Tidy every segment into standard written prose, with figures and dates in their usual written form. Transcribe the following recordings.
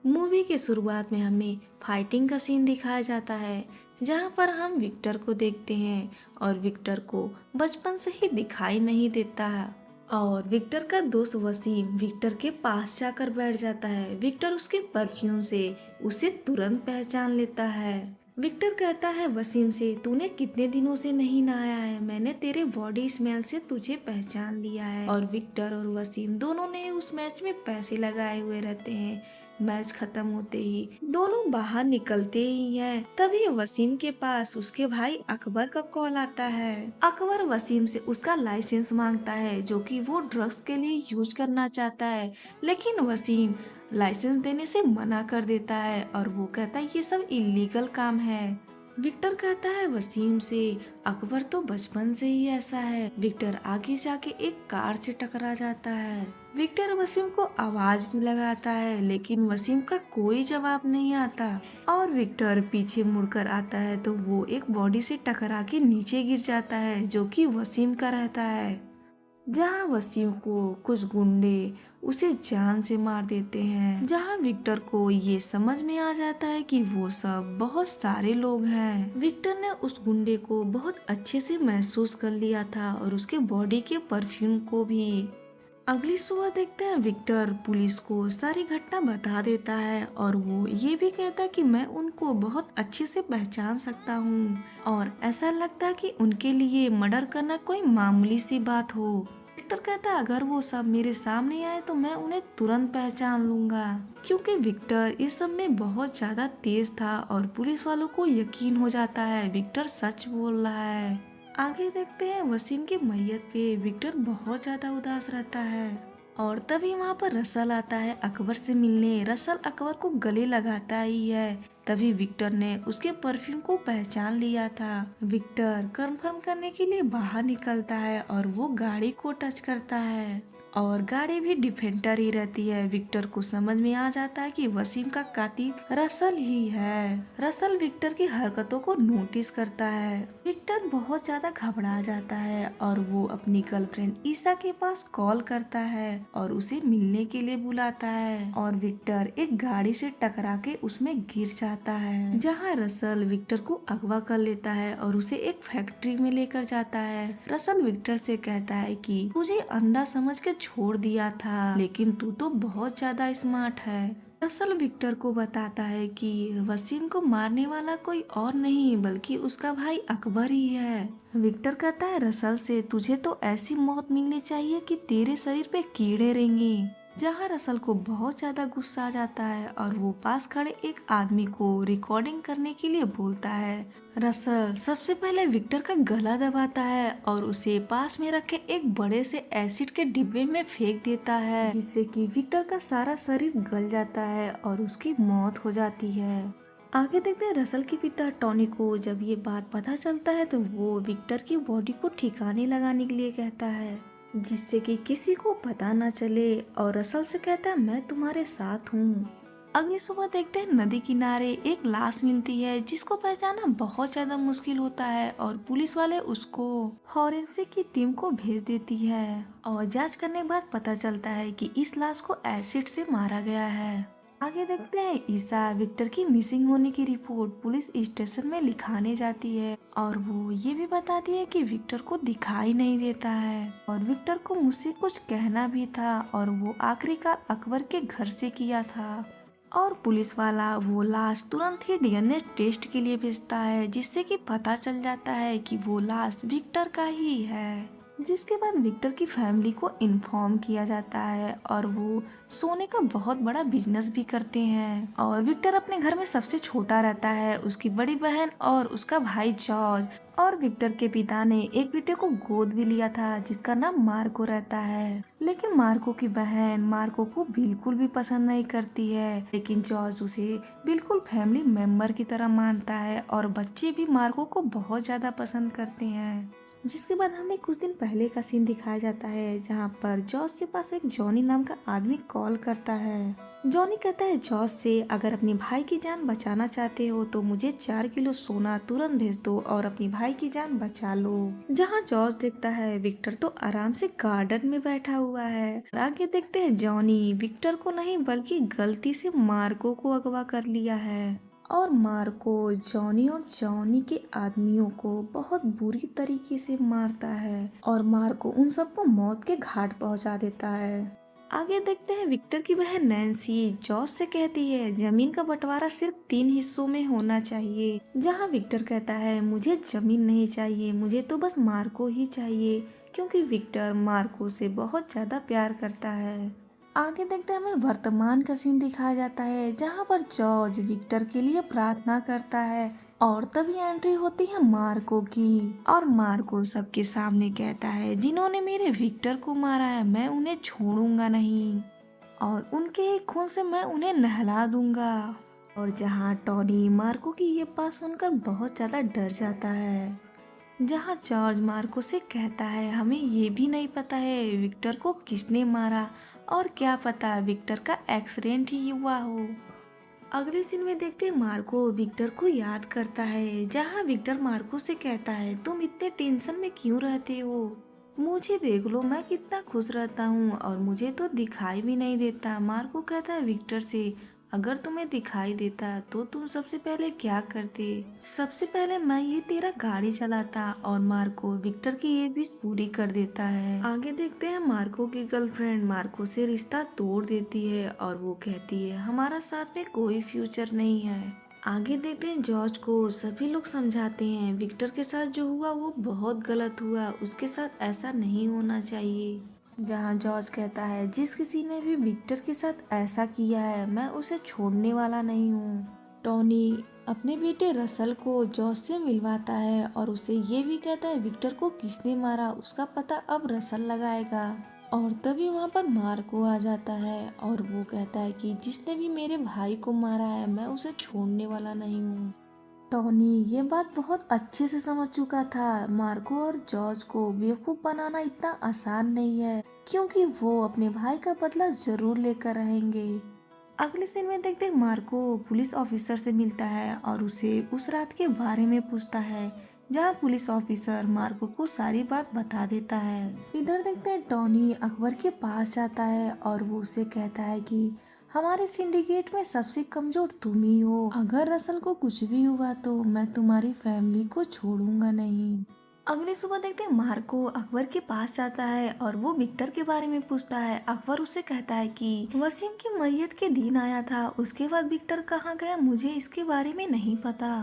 Movie के शुरुआत में हमें फाइटिंग का सीन दिखाया जाता है, जहां पर हम विक्टर को देखते हैं और विक्टर को बचपन से ही दिखाई नहीं देता है। और विक्टर का दोस्त वसीम विक्टर के पास जाकर बैठ जाता है। विक्टर उसके परफ्यूम से उसे तुरंत पहचान लेता है। विक्टर कहता है वसीम से, तूने कितने दिनों से नहीं नहाया है, मैंने तेरे बॉडी स्मेल से तुझे पहचान लिया है। और विक्टर और वसीम दोनों ने उस मैच में पैसे लगाए हुए रहते हैं। मैच खत्म होते ही दोनों बाहर निकलते ही हैं। तभी वसीम के पास उसके भाई अकबर का कॉल आता है। अकबर वसीम से उसका लाइसेंस मांगता है, जो कि वो ड्रग्स के लिए यूज करना चाहता है। लेकिन वसीम लाइसेंस देने से मना कर देता है और वो कहता है ये सब इलीगल काम है। विक्टर कहता है वसीम से, अकबर तो बचपन से ही ऐसा है। विक्टर आगे जाके एक कार से टकरा जाता है। विक्टर वसीम को आवाज भी लगाता है, लेकिन वसीम का कोई जवाब नहीं आता। और विक्टर पीछे मुड़कर आता है तो वो एक बॉडी से टकरा के नीचे गिर जाता है, जो कि वसीम का रहता है। जहां वसीम को कुछ गुंडे उसे जान से मार देते हैं। जहां विक्टर को ये समझ में आ जाता है कि वो सब बहुत सारे लोग हैं। विक्टर ने उस गुंडे को बहुत अच्छे से महसूस कर लिया था और उसके बॉडी के परफ्यूम को भी। अगली सुबह देखते हैं विक्टर पुलिस को सारी घटना बता देता है और वो ये भी कहता है कि मैं उनको बहुत अच्छे से पहचान सकता हूँ और ऐसा लगता है कि उनके लिए मर्डर करना कोई मामूली सी बात हो। विक्टर कहता है अगर वो सब मेरे सामने आए तो मैं उन्हें तुरंत पहचान लूंगा, क्योंकि विक्टर इस सब में बहुत ज्यादा तेज था और पुलिस वालों को यकीन हो जाता है विक्टर सच बोल रहा है। आगे देखते हैं वसीम की मैयत पे विक्टर बहुत ज्यादा उदास रहता है। और तभी वहाँ पर रसल आता है अकबर से मिलने। रसल अकबर को गले लगाता ही है। तभी विक्टर ने उसके परफ्यूम को पहचान लिया था। विक्टर कंफर्म करने के लिए बाहर निकलता है और वो गाड़ी को टच करता है और गाड़ी भी डिफेंडर ही रहती है। विक्टर को समझ में आ जाता है कि वसीम का कातिल रसल ही है। रसल विक्टर की हरकतों को नोटिस करता है। विक्टर बहुत ज्यादा घबरा जाता है और वो अपनी गर्लफ्रेंड ईसा के पास कॉल करता है और उसे मिलने के लिए बुलाता है। और विक्टर एक गाड़ी से टकरा के उसमें गिर जाता है, जहाँ रसल विक्टर को अगवा कर लेता है और उसे एक फैक्ट्री में लेकर जाता है। रसल विक्टर से कहता है कि तुझे अंधा समझ के छोड़ दिया था, लेकिन तू तो बहुत ज्यादा स्मार्ट है। रसल विक्टर को बताता है कि वसीम को मारने वाला कोई और नहीं बल्कि उसका भाई अकबर ही है। विक्टर कहता है रसल से, तुझे तो ऐसी मौत मिलनी चाहिए कि तेरे शरीर पे कीड़े रेंगे। जहाँ रसल को बहुत ज्यादा गुस्सा आ जाता है और वो पास खड़े एक आदमी को रिकॉर्डिंग करने के लिए बोलता है। रसल सबसे पहले विक्टर का गला दबाता है और उसे पास में रखे एक बड़े से एसिड के डिब्बे में फेंक देता है, जिससे कि विक्टर का सारा शरीर गल जाता है और उसकी मौत हो जाती है। आगे देखते हैं रसल के पिता टॉनी को जब ये बात पता चलता है तो वो विक्टर की बॉडी को ठिकाने लगाने के लिए कहता है, जिससे कि किसी को पता न चले, और रसल से कहता है मैं तुम्हारे साथ हूँ। अगली सुबह देखते हैं नदी किनारे एक लाश मिलती है जिसको पहचानना बहुत ज्यादा मुश्किल होता है और पुलिस वाले उसको फॉरेंसिक की टीम को भेज देती है और जांच करने के बाद पता चलता है कि इस लाश को एसिड से मारा गया है। आगे देखते हैं ईसा विक्टर की मिसिंग होने की रिपोर्ट पुलिस स्टेशन में लिखाने जाती है और वो ये भी बताती है कि विक्टर को दिखाई नहीं देता है और विक्टर को मुझसे कुछ कहना भी था और वो आखिरकार अकबर के घर से किया था। और पुलिस वाला वो लाश तुरंत ही डीएनए टेस्ट के लिए भेजता है, जिससे कि पता चल जाता है कि वो लाश विक्टर का ही है। जिसके बाद विक्टर की फैमिली को इन्फॉर्म किया जाता है और वो सोने का बहुत बड़ा बिजनेस भी करते हैं। और विक्टर अपने घर में सबसे छोटा रहता है, उसकी बड़ी बहन और उसका भाई जॉर्ज। और विक्टर के पिता ने एक बेटे को गोद भी लिया था जिसका नाम मार्को रहता है। लेकिन मार्को की बहन मार्को को बिल्कुल भी पसंद नहीं करती है, लेकिन जॉर्ज उसे बिल्कुल फैमिली मेंबर की तरह मानता है और बच्चे भी मार्को को बहुत ज्यादा पसंद करते हैं। जिसके बाद हमें कुछ दिन पहले का सीन दिखाया जाता है जहाँ पर जॉर्ज के पास एक जॉनी नाम का आदमी कॉल करता है। जॉनी कहता है जॉर्ज से, अगर अपने भाई की जान बचाना चाहते हो तो मुझे 4 किलो सोना तुरंत भेज दो और अपनी भाई की जान बचा लो। जहाँ जॉर्ज देखता है विक्टर तो आराम से गार्डन में बैठा हुआ है। आगे देखते हैं जॉनी विक्टर को नहीं बल्कि गलती से मार्को को अगवा कर लिया है और मार्को जॉनी और जॉनी के आदमियों को बहुत बुरी तरीके से मारता है और मार्को उन सबको मौत के घाट पहुंचा देता है। आगे देखते हैं विक्टर की बहन नैन्सी जॉर्ज से कहती है जमीन का बंटवारा सिर्फ 3 हिस्सों में होना चाहिए। जहां विक्टर कहता है मुझे जमीन नहीं चाहिए, मुझे तो बस मार्को ही चाहिए, क्योंकि विक्टर मार्को से बहुत ज्यादा प्यार करता है। आगे देखते हैं हमें वर्तमान का सीन दिखाया जाता है जहाँ पर जॉर्ज विक्टर के लिए प्रार्थना करता है और तभी एंट्री होती है मार्को की और मार्को सबके सामने कहता है जिन्होंने मेरे विक्टर को मारा है मैं उन्हें छोड़ूंगा नहीं और उनके खून से मैं उन्हें नहला दूंगा। और जहाँ टॉनी मार्को की ये बात सुनकर बहुत ज्यादा डर जाता है। जहाँ जॉर्ज मार्को से कहता है हमें ये भी नहीं पता है विक्टर को किसने मारा और क्या पता विक्टर का एक्सीडेंट ही हुआ हो। अगले सीन में देखते हैं मार्को विक्टर को याद करता है जहाँ विक्टर मार्को से कहता है तुम इतने टेंशन में क्यों रहते हो, मुझे देख लो मैं कितना खुश रहता हूँ और मुझे तो दिखाई भी नहीं देता। मार्को कहता है विक्टर से अगर तुम्हें दिखाई देता तो तुम सबसे पहले क्या करते। सबसे पहले मैं ये तेरा गाड़ी चलाता और मार्को विक्टर की ये विश पूरी कर देता है। आगे देखते हैं मार्को की गर्लफ्रेंड मार्को से रिश्ता तोड़ देती है और वो कहती है हमारा साथ में कोई फ्यूचर नहीं है। आगे देखते हैं जॉर्ज को सभी लोग समझाते हैं विक्टर के साथ जो हुआ वो बहुत गलत हुआ, उसके साथ ऐसा नहीं होना चाहिए। जहाँ जॉर्ज कहता है जिस किसी ने भी विक्टर के साथ ऐसा किया है मैं उसे छोड़ने वाला नहीं हूँ। टॉनी अपने बेटे रसल को जॉर्ज से मिलवाता है और उसे ये भी कहता है विक्टर को किसने मारा उसका पता अब रसल लगाएगा। और तभी वहाँ पर मार्को आ जाता है और वो कहता है कि जिसने भी मेरे भाई को मारा है मैं उसे छोड़ने वाला नहीं हूँ। टॉनी ये बात बहुत अच्छे से समझ चुका था मार्को और जॉर्ज को बेवकूफ बनाना इतना आसान नहीं है, क्योंकि वो अपने भाई का बदला जरूर लेकर रहेंगे। अगले सीन में देखते हैं मार्को पुलिस ऑफिसर से मिलता है और उसे उस रात के बारे में पूछता है जहाँ पुलिस ऑफिसर मार्को को सारी बात बता देता है। इधर देखते हैं टॉनी अकबर के पास जाता है और वो उसे कहता है कि हमारे सिंडिकेट में सबसे कमजोर तुम ही हो, अगर रसल को कुछ भी हुआ तो मैं तुम्हारी फैमिली को छोड़ूंगा नहीं। अगली सुबह देखते हैं मार्को अकबर के पास जाता है और वो विक्टर के बारे में पूछता है। अकबर उसे कहता है कि वसीम की मैयत के दिन आया था, उसके बाद विक्टर कहाँ गया मुझे इसके बारे में नहीं पता।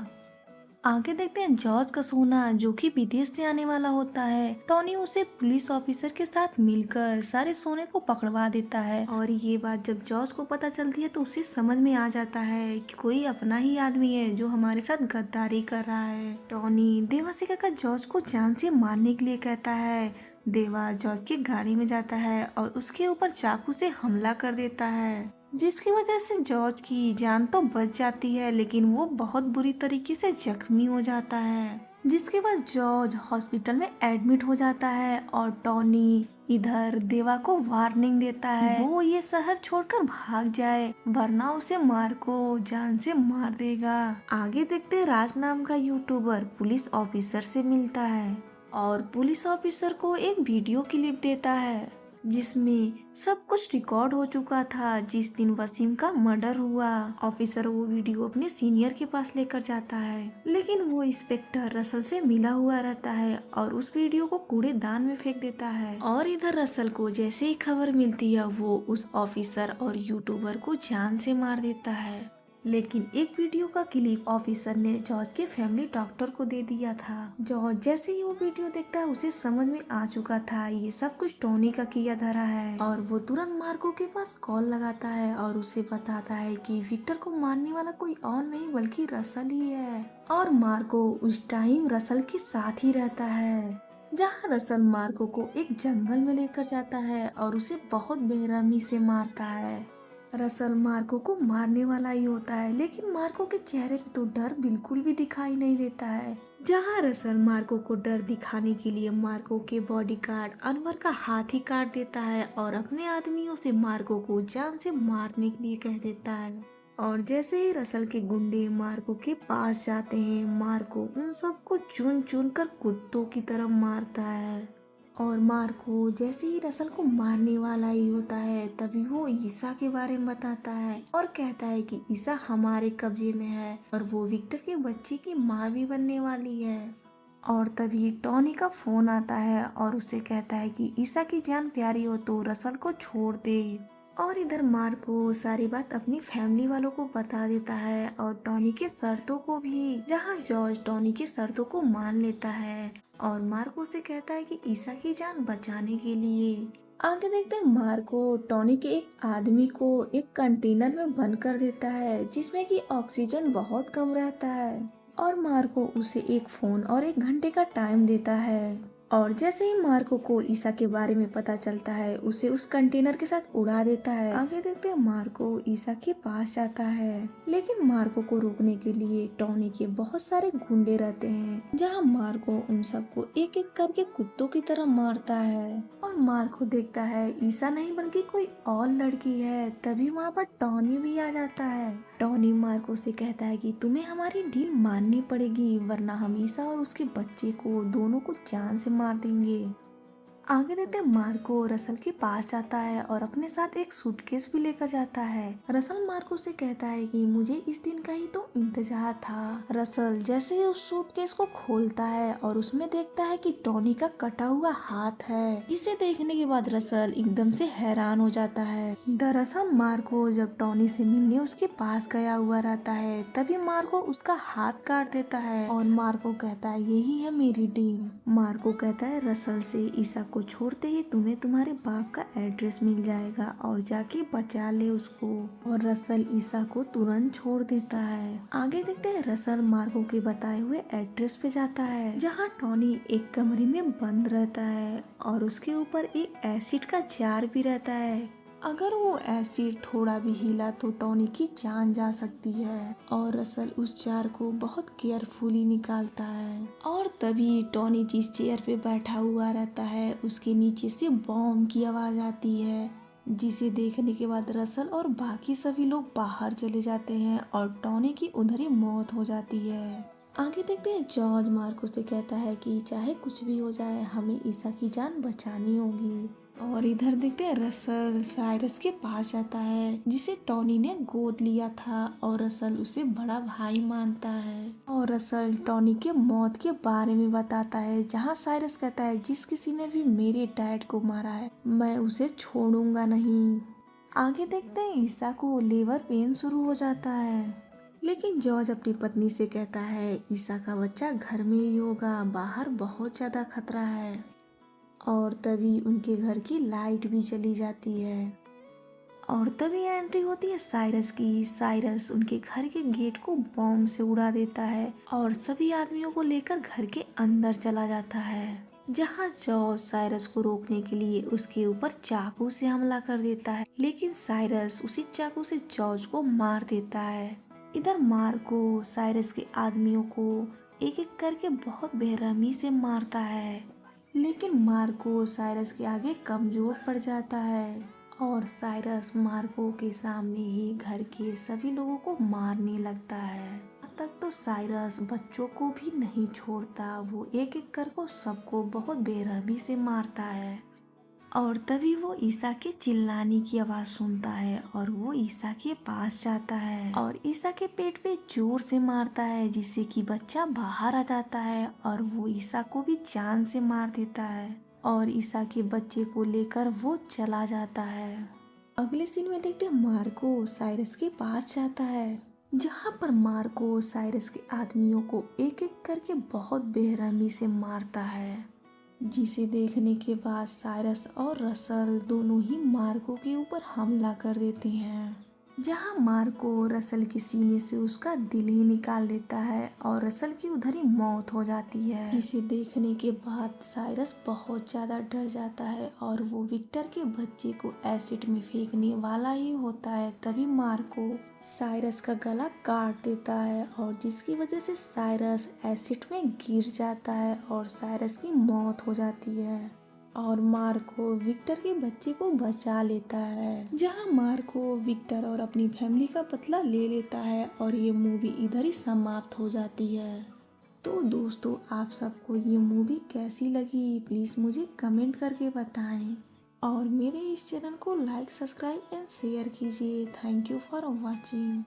आगे देखते हैं जॉर्ज का सोना जो कि विदेश से आने वाला होता है। टॉनी उसे पुलिस ऑफिसर के साथ मिलकर सारे सोने को पकड़वा देता है और ये बात जब जॉर्ज को पता चलती है तो उसे समझ में आ जाता है कि कोई अपना ही आदमी है जो हमारे साथ गद्दारी कर रहा है। टॉनी देवा से कहकर जॉर्ज को जान से मारने के लिए कहता है। देवा जॉर्ज की गाड़ी में जाता है और उसके ऊपर चाकू से हमला कर देता है, जिसकी वजह से जॉर्ज की जान तो बच जाती है लेकिन वो बहुत बुरी तरीके से जख्मी हो जाता है। जिसके बाद जॉर्ज हॉस्पिटल में एडमिट हो जाता है और टॉनी इधर देवा को वार्निंग देता है वो ये शहर छोड़कर भाग जाए वरना उसे मार्को जान से मार देगा। आगे देखते हैं राज नाम का यूट्यूबर पुलिस ऑफिसर से मिलता है और पुलिस ऑफिसर को एक वीडियो क्लिप देता है जिसमें सब कुछ रिकॉर्ड हो चुका था जिस दिन वसीम का मर्डर हुआ। ऑफिसर वो वीडियो अपने सीनियर के पास लेकर जाता है लेकिन वो इंस्पेक्टर रसल से मिला हुआ रहता है और उस वीडियो को कूड़ेदान में फेंक देता है। और इधर रसल को जैसे ही खबर मिलती है वो उस ऑफिसर और यूट्यूबर को जान से मार देता है। लेकिन एक वीडियो का क्लिप ऑफिसर ने जॉर्ज के फैमिली डॉक्टर को दे दिया था। जॉर्ज जैसे ही वो वीडियो देखता है उसे समझ में आ चुका था ये सब कुछ टोनी का किया धरा है और वो तुरंत मार्को के पास कॉल लगाता है और उसे बताता है कि विक्टर को मारने वाला कोई और नहीं बल्कि रसल ही है। और मार्को उस टाइम रसल के साथ ही रहता है जहाँ रसल मार्को को एक जंगल में लेकर जाता है और उसे बहुत बेरहमी से मारता है। रसल मार्को को मारने वाला ही होता है लेकिन मार्को के चेहरे पे तो डर बिल्कुल भी दिखाई नहीं देता है। जहां रसल मार्को को डर दिखाने के लिए मार्को के बॉडीगार्ड अनवर का हाथ ही काट देता है और अपने आदमियों से मार्को को जान से मारने के लिए कह देता है। और जैसे ही रसल के गुंडे मार्को के पास जाते हैं, मार्को उन सबको चुन चुन कर कुत्तों की तरह मारता है। और मार्को जैसे ही रसल को मारने वाला ही होता है, तभी वो ईसा के बारे में बताता है और कहता है कि ईसा हमारे कब्जे में है और वो विक्टर के बच्चे की माँ भी बनने वाली है। और तभी टॉनी का फोन आता है और उसे कहता है कि ईसा की जान प्यारी हो तो रसल को छोड़ दे। और इधर मार्को सारी बात अपनी फैमिली वालों को बता देता है और टॉनी के शर्तों को भी, जहां जॉर्ज टॉनी की शर्तों को मान लेता है और मार्को से कहता है कि ईसा की जान बचाने के लिए। आगे देखते हैं मार्को टॉनी के एक आदमी को एक कंटेनर में बंद कर देता है जिसमें कि ऑक्सीजन बहुत कम रहता है। और मार्को उसे एक फोन और 1 घंटे का टाइम देता है। और जैसे ही मार्को को ईसा के बारे में पता चलता है, उसे उस कंटेनर के साथ उड़ा देता है। आगे देखते हैं मार्को ईसा के पास जाता है, लेकिन मार्को को रोकने के लिए टॉनी के बहुत सारे गुंडे रहते हैं, जहां मार्को उन सबको एक एक करके कुत्तों की तरह मारता है। और मार्को देखता है ईसा नहीं बल्कि कोई और लड़की है। तभी वहाँ पर टॉनी भी आ जाता है। टॉनी मार्को से कहता है कि तुम्हें हमारी डील माननी पड़ेगी, वरना हम ईसा और उसके बच्चे को दोनों को जान से मार देंगे। आगे देते मार्को रसल के पास जाता है और अपने साथ एक सूटकेस भी लेकर जाता है। रसल मार्को से कहता है कि मुझे इस दिन का ही तो इंतजार था। रसल जैसे ही उस सूटकेस को खोलता है और उसमें देखता है कि टॉनी का कटा हुआ हाथ है। इसे देखने के बाद रसल एकदम से हैरान हो जाता है। दरअसल मार्को जब टॉनी से मिलने उसके पास गया हुआ रहता है, तभी मार्को उसका हाथ काट देता है और मार्को कहता है यही है मेरी डील। मार्को कहता है रसल से ईसा को छोड़ते ही तुम्हें तुम्हारे बाप का एड्रेस मिल जाएगा और जाके बचा ले उसको। और रसल ईसा को तुरंत छोड़ देता है। आगे देखते हैं रसल मार्को के बताए हुए एड्रेस पे जाता है, जहाँ टॉनी एक कमरे में बंद रहता है और उसके ऊपर एक एसिड का जार भी रहता है। अगर वो एसिड थोड़ा भी हिला तो टॉनी की जान जा सकती है। और रसल उस जार को बहुत केयरफुली निकालता है। और तभी टॉनी जिस चेयर पे बैठा हुआ रहता है, उसके नीचे से बॉम्ब की आवाज आती है, जिसे देखने के बाद रसल और बाकी सभी लोग बाहर चले जाते हैं और टॉनी की उधर ही मौत हो जाती है। आगे देखते हैं जॉर्ज मार्को से कहता है कि चाहे कुछ भी हो जाए, हमें ईसा की जान बचानी होगी। और इधर देखते हैं रसल साइरस के पास जाता है, जिसे टॉनी ने गोद लिया था और रसल उसे बड़ा भाई मानता है। और रसल टॉनी के मौत के बारे में बताता है, जहां साइरस कहता है जिस किसी ने भी मेरे डैड को मारा है मैं उसे छोड़ूंगा नहीं। आगे देखते हैं ईसा को लेबर पेन शुरू हो जाता है, लेकिन जॉर्ज अपनी पत्नी से कहता है ईसा का बच्चा घर में ही होगा, बाहर बहुत ज्यादा खतरा है। और तभी उनके घर की लाइट भी चली जाती है। और तभी एंट्री होती है साइरस की। साइरस उनके घर के गेट को बॉम्ब से उड़ा देता है और सभी आदमियों को लेकर घर के अंदर चला जाता है, जहां जॉर्ज साइरस को रोकने के लिए उसके ऊपर चाकू से हमला कर देता है, लेकिन साइरस उसी चाकू से जॉर्ज को मार देता है। इधर मार्को साइरस के आदमियों को एक एक करके बहुत बेरहमी से मारता है, लेकिन मार्को साइरस के आगे कमजोर पड़ जाता है और साइरस मार्को के सामने ही घर के सभी लोगों को मारने लगता है। अब तक तो साइरस बच्चों को भी नहीं छोड़ता, वो एक एक करके सबको बहुत बेरहमी से मारता है। और तभी वो ईसा के चिल्लाने की आवाज सुनता है और वो ईसा के पास जाता है और ईसा के पेट पे जोर से मारता है, जिससे कि बच्चा बाहर आ जाता है और वो ईसा को भी जान से मार देता है और ईसा के बच्चे को लेकर वो चला जाता है। अगले सीन में देखते हैं मार्को साइरस के पास जाता है, जहाँ पर मार्को साइरस के आदमियों को एक एक करके बहुत बेरहमी से मारता है, जिसे देखने के बाद साइरस और रसल दोनों ही मार्को के ऊपर हमला कर देते हैं। जहां मार्को रसल के सीने से उसका दिल ही निकाल देता है और रसल की उधर ही मौत हो जाती है, जिसे देखने के बाद साइरस बहुत ज्यादा डर जाता है और वो विक्टर के बच्चे को एसिड में फेंकने वाला ही होता है। तभी मार्को साइरस का गला काट देता है और जिसकी वजह से साइरस एसिड में गिर जाता है और साइरस की मौत हो जाती है और मार्को विक्टर के बच्चे को बचा लेता है। जहां मार्को विक्टर और अपनी फैमिली का बदला ले लेता है और ये मूवी इधर ही समाप्त हो जाती है। तो दोस्तों, आप सबको ये मूवी कैसी लगी प्लीज़ मुझे कमेंट करके बताएं और मेरे इस चैनल को लाइक सब्सक्राइब एंड शेयर कीजिए। Thank you for watching.